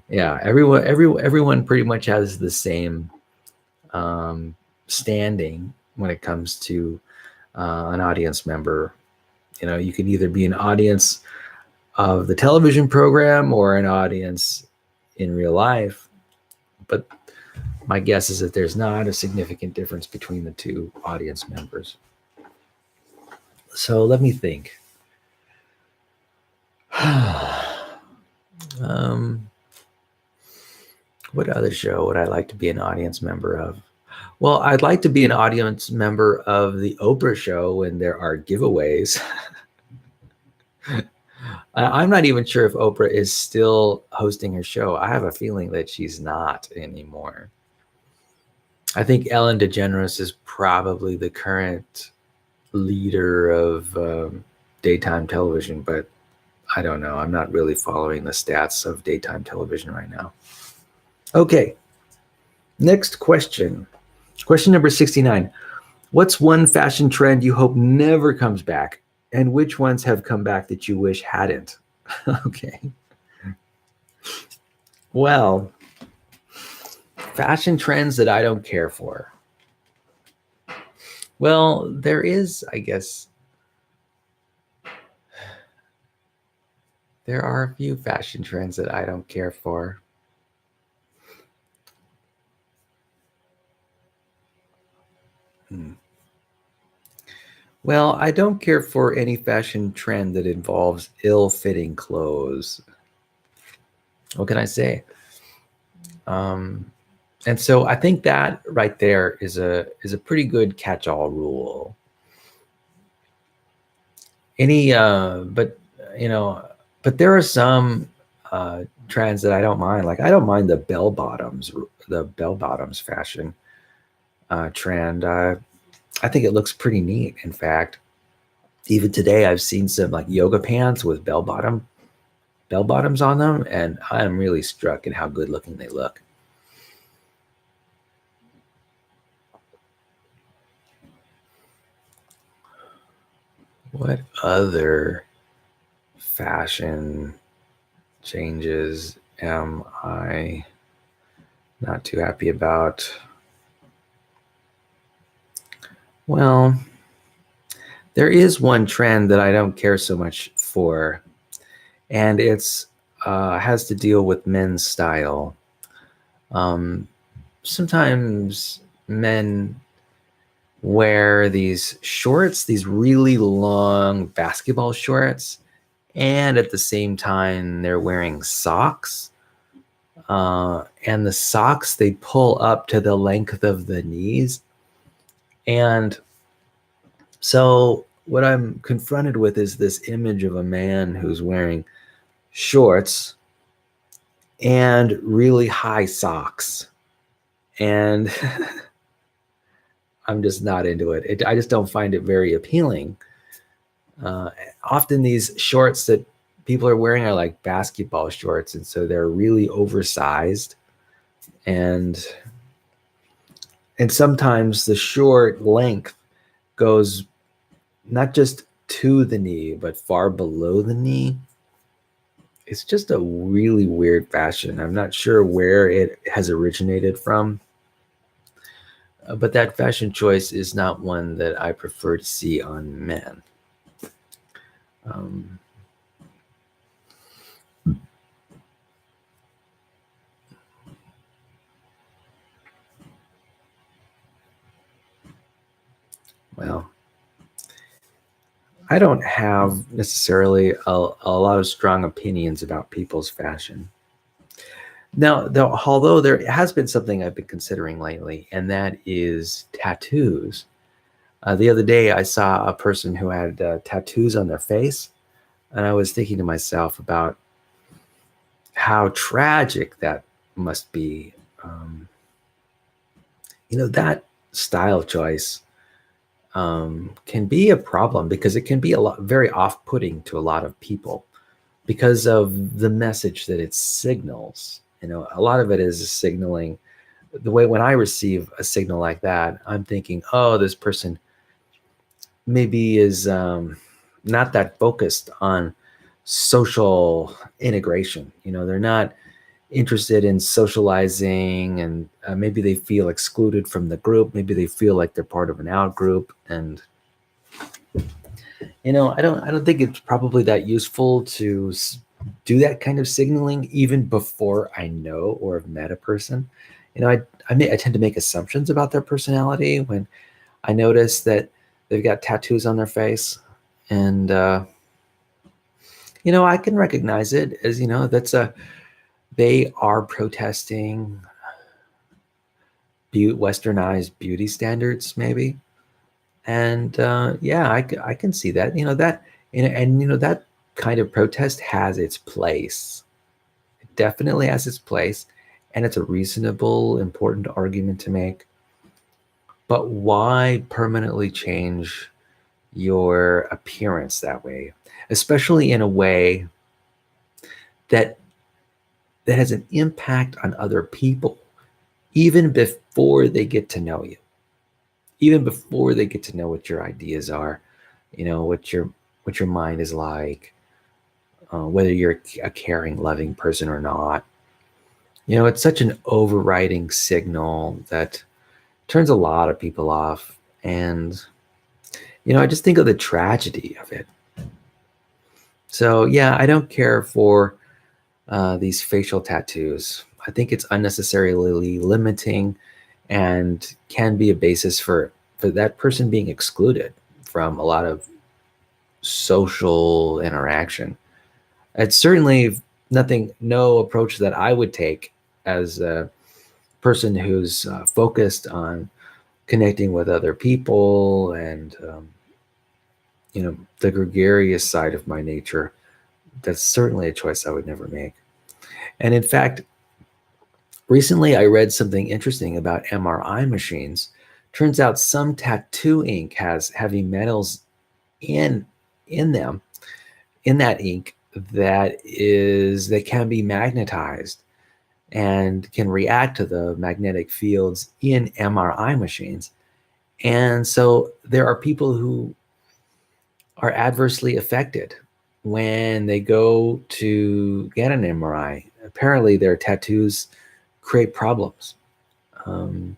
Yeah, everyone pretty much has the same standing when it comes to an audience member. You can either be an audience of the television program or an audience in real life, but my guess is that there's not a significant difference between the two audience members. So let me think. What other show would I like to be an audience member of? Well, I'd like to be an audience member of the Oprah show when there are giveaways. I'm not even sure if Oprah is still hosting her show. I have a feeling that she's not anymore. I think Ellen DeGeneres is probably the current leader of daytime television, but I don't know. I'm not really following the stats of daytime television right now. Okay. Next question. Question number 69. What's one fashion trend you hope never comes back? And which ones have come back that you wish hadn't? Okay. Well, fashion trends that I don't care for. Well, there is, I guess, there are a few fashion trends that I don't care for. Well, I don't care for any fashion trend that involves ill-fitting clothes. What can I say? Um, and so I think that right there is a pretty good catch-all rule. But you know, but there are some trends that I don't mind. Like I don't mind the bell bottoms fashion trend. I think it looks pretty neat. In fact, even today I've seen some like yoga pants with bell bottoms on them, and I am really struck at how good looking they look. What other fashion changes am I not too happy about? Well, there is one trend that I don't care so much for, and it's has to deal with men's style. Um, Sometimes men wear these shorts, these really long basketball shorts, and at the same time they're wearing socks. And the socks they pull up to the length of the knees, and so what I'm confronted with is this image of a man who's wearing shorts and really high socks. And I'm just not into it. I just don't find it very appealing. Often these shorts that people are wearing are like basketball shorts, and so they're really oversized. And sometimes the short length goes not just to the knee, but far below the knee. It's just a really weird fashion. I'm not sure where it has originated from, but that fashion choice is not one that I prefer to see on men. Um, well, I don't have necessarily a lot of strong opinions about people's fashion. Now, though, although there has been something I've been considering lately, and that is tattoos. The other day, I saw a person who had tattoos on their face, and I was thinking to myself about how tragic that must be. Um, that style choice can be a problem because it can be very off-putting to a lot of people because of the message that it signals. A lot of it is signaling the way when I receive a signal like that, I'm thinking, oh, this person maybe is not that focused on social integration. They're not interested in socializing, and maybe they feel excluded from the group. Maybe they feel like they're part of an out group, and I don't think it's probably that useful to do that kind of signaling even before I know or have met a person. I tend to make assumptions about their personality when I notice that they've got tattoos on their face, and I can recognize it as they are protesting westernized beauty standards, maybe. And yeah, I can see that. That kind of protest has its place. It definitely has its place, and it's a reasonable, important argument to make. But why permanently change your appearance that way, especially in a way that has an impact on other people, even before they get to know you, even before they get to know what your ideas are, what your mind is like, whether you're a caring, loving person or not. It's such an overriding signal that turns a lot of people off. And, I just think of the tragedy of it. So, yeah, I don't care for these facial tattoos. I think it's unnecessarily limiting and can be a basis for that person being excluded from a lot of social interaction. It's certainly no approach that I would take as a person who's focused on connecting with other people and, the gregarious side of my nature. That's certainly a choice I would never make. And in fact, recently I read something interesting about MRI machines. Turns out some tattoo ink has heavy metals in in them, in that ink, that can be magnetized and can react to the magnetic fields in MRI machines. And so there are people who are adversely affected when they go to get an MRI. Apparently, their tattoos create problems. Um,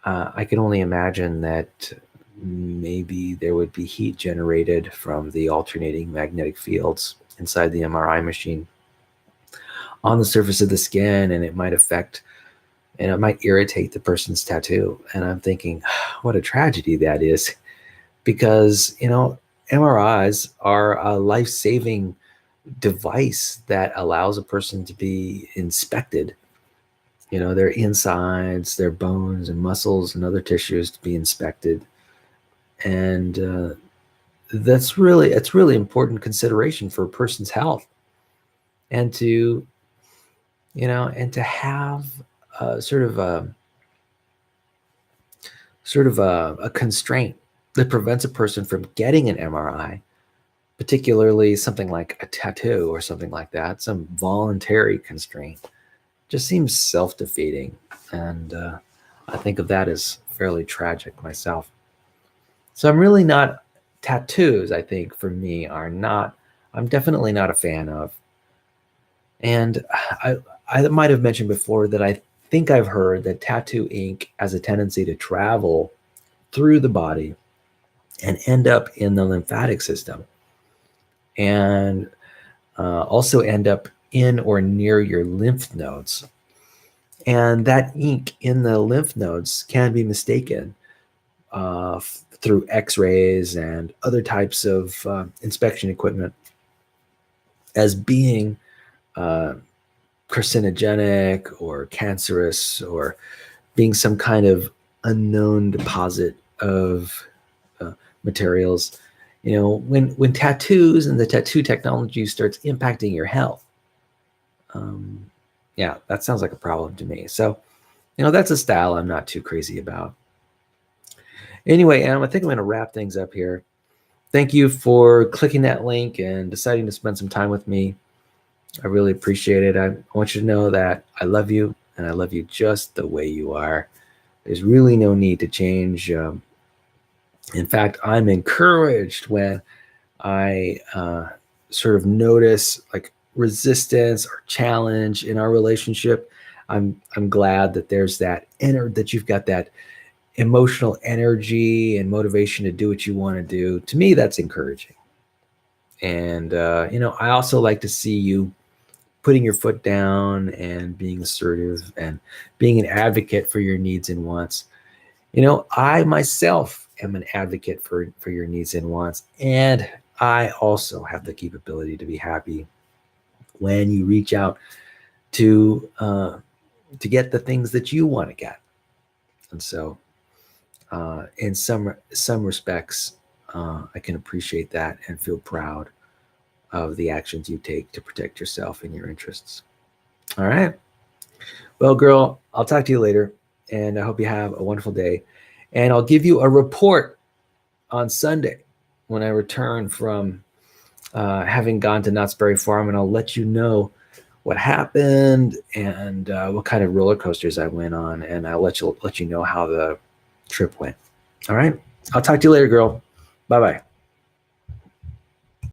I can only imagine that maybe there would be heat generated from the alternating magnetic fields inside the MRI machine on the surface of the skin, and it might affect and it might irritate the person's tattoo. And I'm thinking, what a tragedy that is, because MRIs are a life-saving device that allows a person to be inspected, their insides, their bones and muscles and other tissues to be inspected. And it's really important consideration for a person's health, and to have sort of a constraint that prevents a person from getting an MRI, particularly something like a tattoo or something like that, some voluntary constraint, just seems self-defeating. And I think of that as fairly tragic myself. So I'm really not, tattoos, I think, for me, I'm definitely not a fan of. And I might have mentioned before that I think I've heard that tattoo ink has a tendency to travel through the body and end up in the lymphatic system, and also end up in or near your lymph nodes. And that ink in the lymph nodes can be mistaken through x-rays and other types of inspection equipment as being uh, carcinogenic or cancerous, or being some kind of unknown deposit of materials. When tattoos and the tattoo technology starts impacting your health, yeah, that sounds like a problem to me. So, that's a style I'm not too crazy about. Anyway, Em, I think I'm going to wrap things up here. Thank you for clicking that link and deciding to spend some time with me. I really appreciate it. I want you to know that I love you, and I love you just the way you are. There's really no need to change. In fact, I'm encouraged when I sort of notice like resistance or challenge in our relationship. I'm glad that there's that you've got that emotional energy and motivation to do what you want to do. To me, that's encouraging. And I also like to see you putting your foot down and being assertive and being an advocate for your needs and wants. I myself am an advocate for your needs and wants, and I also have the capability to be happy when you reach out to get the things that you want to get. And so, in some respects, I can appreciate that and feel proud of the actions you take to protect yourself and your interests. All right. Well, girl, I'll talk to you later, and I hope you have a wonderful day. And I'll give you a report on Sunday when I return from having gone to Knott's Berry Farm, and I'll let you know what happened and what kind of roller coasters I went on, and I'll let you know how the trip went. All right. I'll talk to you later, girl. Bye-bye.